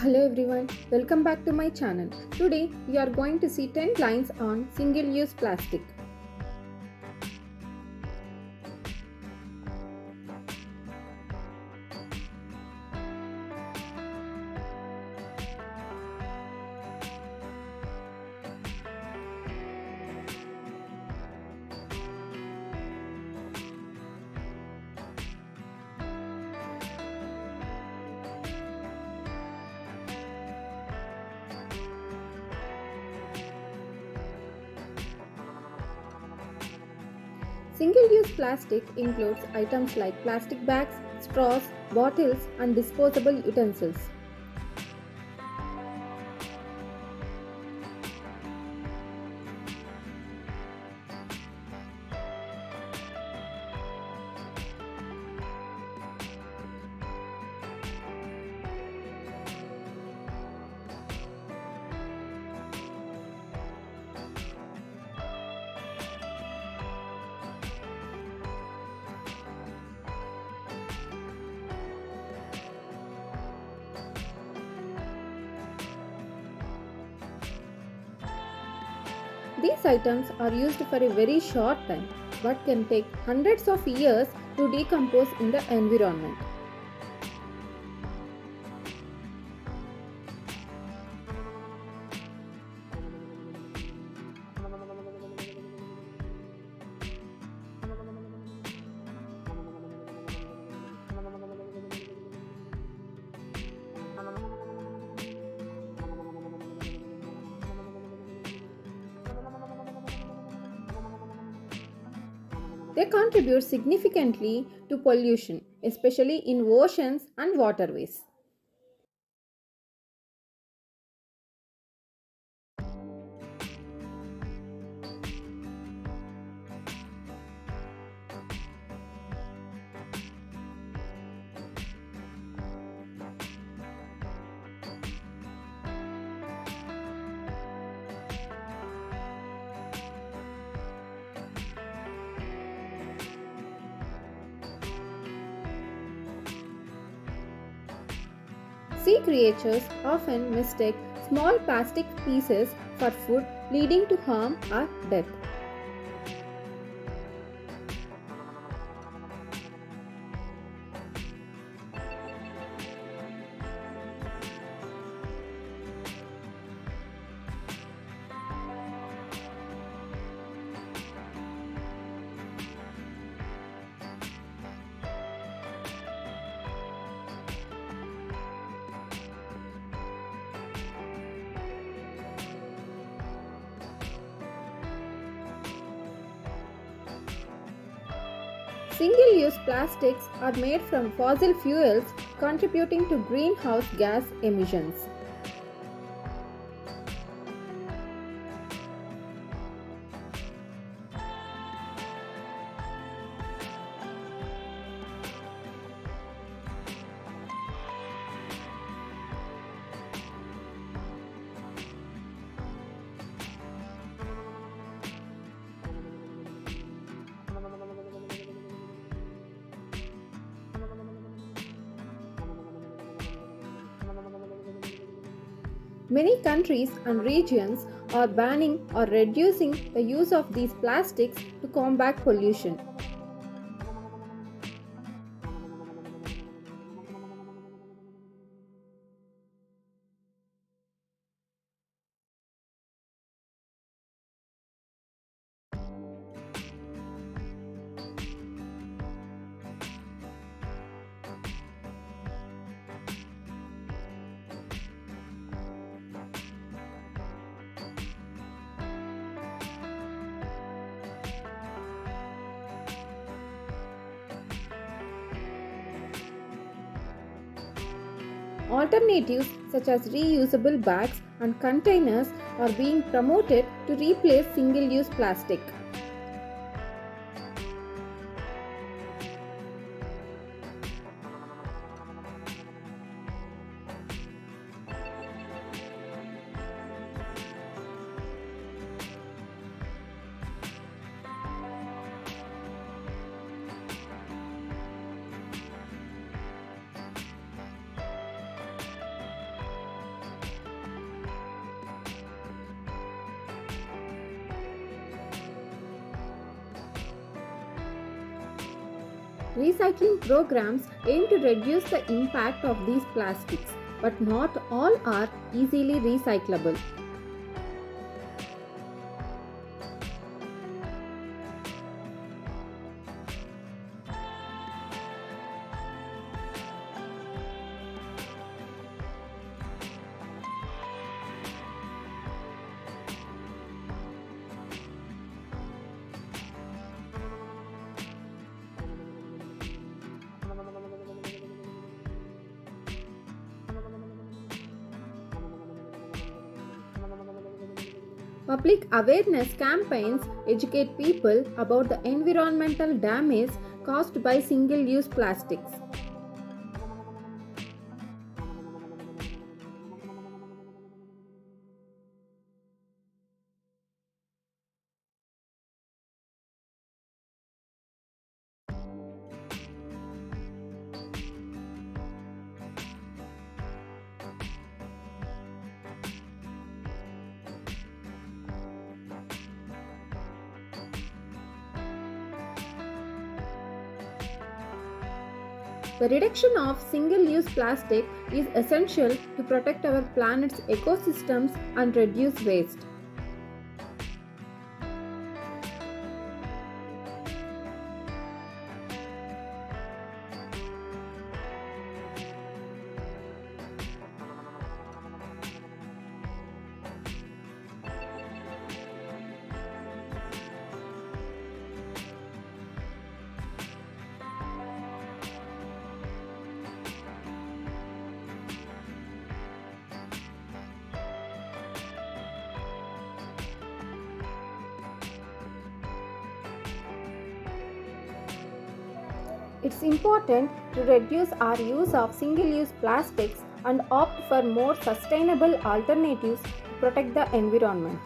Hello everyone, welcome back to my channel. Today we are going to see 10 lines on single-use plastic. Single-use plastic includes items like plastic bags, straws, bottles, and disposable utensils. These items are used for a very short time but can take hundreds of years to decompose in the environment. They contribute significantly to pollution, especially in oceans and waterways. Sea creatures often mistake small plastic pieces for food, leading to harm or death. Single-use plastics are made from fossil fuels, contributing to greenhouse gas emissions. Many countries and regions are banning or reducing the use of these plastics to combat pollution. Alternatives such as reusable bags and containers are being promoted to replace single-use plastic. Recycling programs aim to reduce the impact of these plastics, but not all are easily recyclable. Public awareness campaigns educate people about the environmental damage caused by single use plastics. The reduction of single use plastic is essential to protect our planet's ecosystems and reduce waste. It's important to reduce our use of single-use plastics and opt for more sustainable alternatives to protect the environment.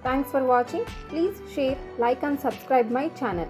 Thanks for watching. Please share, like and subscribe my channel.